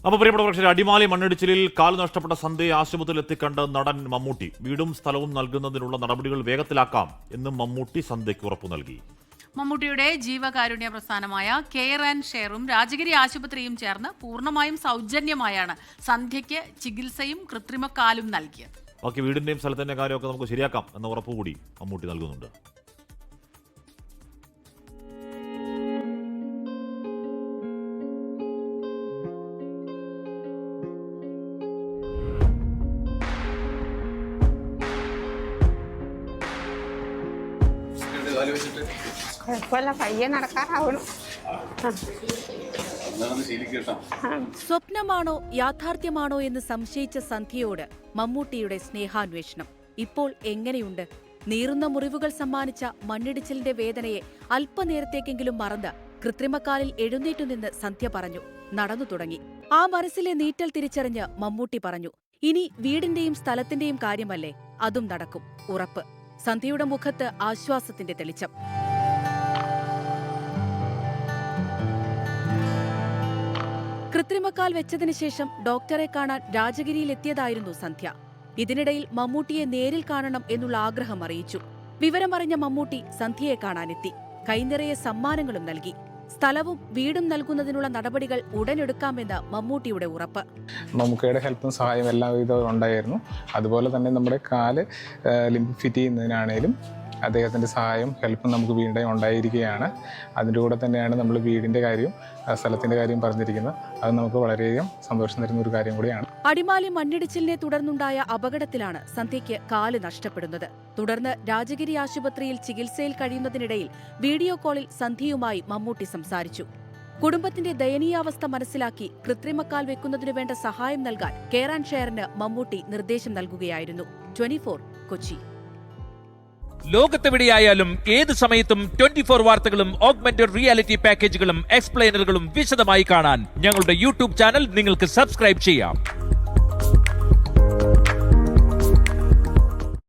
അപ്പോൾ പ്രിയപ്പെട്ട പ്രേക്ഷകരെ, അടിമാലി മണ്ണിടിച്ചിലിൽ കാൽ നഷ്ടപ്പെട്ട സന്ധ്യയെ ആശുപത്രിയിൽ എത്തിക്കണ്ട് നടൻ മമ്മൂട്ടി. വീടും സ്ഥലവും നൽകുന്നതിനുള്ള നടപടികൾ വേഗത്തിലാക്കാം എന്നും മമ്മൂട്ടി സന്ധ്യയ്ക്ക് ഉറപ്പു നൽകി. മമ്മൂട്ടിയുടെ ജീവകാരുണ്യ പ്രസ്ഥാനമായ കെയർ ആൻഡ് ഷെയറും രാജഗിരി ആശുപത്രിയും ചേർന്ന് പൂർണ്ണമായും സൗജന്യമായാണ് സന്ധ്യയ്ക്ക് ചികിത്സയും കൃത്രിമക്കാലും നൽകിയത്. ബാക്കി വീടിന്റെയും സ്ഥലത്തിന്റെ കാര്യമൊക്കെ നമുക്ക് ശരിയാക്കാം എന്ന ഉറപ്പുകൂടി മമ്മൂട്ടി നൽകുന്നുണ്ട്. കുഴപ്പമില്ല, പയ്യെ നടക്കാറാവണം. സ്വപ്നമാണോ യാഥാർത്ഥ്യമാണോ എന്ന് സംശയിച്ച സന്ധ്യയോട് മമ്മൂട്ടിയുടെ സ്നേഹാന്വേഷണം. ഇപ്പോൾ എങ്ങനെയുണ്ട്? നീറുന്ന മുറിവുകൾ സമ്മാനിച്ച മണ്ണിടിച്ചിലിന്റെ വേദനയെ അല്പനേരത്തേക്കെങ്കിലും മറന്ന് കൃത്രിമക്കാലിൽ എഴുന്നേറ്റുനിന്ന് സന്ധ്യ പറഞ്ഞു. നടന്നു തുടങ്ങി. ആ മനസ്സിലെ നീറ്റൽ തിരിച്ചറിഞ്ഞ് മമ്മൂട്ടി പറഞ്ഞു, ഇനി വീടിന്റെയും സ്ഥലത്തിന്റെയും കാര്യമല്ലേ, അതും നടക്കും, ഉറപ്പ്. സന്ധ്യയുടെ മുഖത്ത് ആശ്വാസത്തിന്റെ തെളിച്ചം. കൃത്രിമക്കാൽ വെച്ചതിനു ശേഷം ഡോക്ടറെ കാണാൻ രാജഗിരിയിലെത്തിയതായിരുന്നു സന്ധ്യ. ഇതിനിടയിൽ മമ്മൂട്ടിയെ നേരിൽ കാണണം എന്നുള്ള ആഗ്രഹം അറിയിച്ചു. വിവരമറിഞ്ഞ മമ്മൂട്ടി സന്ധ്യയെ കാണാനെത്തി. കൈനിറയെ സമ്മാനങ്ങളും നൽകി. സ്ഥലവും വീടും നൽകുന്നതിനുള്ള നടപടികൾ ഉടനെടുക്കാമെന്ന് മമ്മൂട്ടിയുടെ ഉറപ്പ്. മമ്മൂക്കയുടെ ഹെൽപ്പും സഹായം എല്ലാവിധവും ഉണ്ടായിരുന്നു. അതുപോലെ തന്നെ നമ്മുടെ കാല് ലിംബ് ഫിറ്റ് ചെയ്യുന്നതിനാണേലും അദ്ദേഹത്തിൻ്റെ സഹായം ഹെൽപ്പും നമുക്ക് വീണ്ടും ഉണ്ടായിരിക്കുകയാണ്. അതിൻ്റെ കൂടെ തന്നെയാണ് നമ്മൾ വീടിൻ്റെ കാര്യവും സ്ഥലത്തിൻ്റെ കാര്യം പറഞ്ഞിരിക്കുന്നത്. അത് നമുക്ക് വളരെയധികം സന്തോഷം തരുന്ന ഒരു കാര്യം കൂടിയാണ്. അടിമാലി മണ്ണിടിച്ചിലിനെ തുടർന്നുണ്ടായ അപകടത്തിലാണ് സന്ധ്യയ്ക്ക് കാല് നഷ്ടപ്പെടുന്നത്. തുടർന്ന് രാജഗിരി ആശുപത്രിയിൽ ചികിത്സയിൽ കഴിയുന്നതിനിടയിൽ വീഡിയോ കോളിൽ സന്ധ്യയുമായി മമ്മൂട്ടി സംസാരിച്ചു. കുടുംബത്തിന്റെ ദയനീയാവസ്ഥ മനസ്സിലാക്കി കൃത്രിമക്കാൽ വെക്കുന്നതിനു വേണ്ട സഹായം നൽകാൻ കെയർ ആൻഡ് ഷെയറിന് മമ്മൂട്ടി നിർദ്ദേശം നൽകുകയായിരുന്നു. 24 കൊച്ചി. ലോകത്തെവിടെയായാലും ഏത് സമയത്തും 24 വാർത്തകളും ഓഗ്മെന്റഡ് റിയാലിറ്റി പാക്കേജുകളും എക്സ്പ്ലെയിനറുകളും വിശദമായി കാണാൻ ഞങ്ങളുടെ യൂട്യൂബ് ചാനൽ നിങ്ങൾക്ക് സബ്സ്ക്രൈബ് ചെയ്യാം.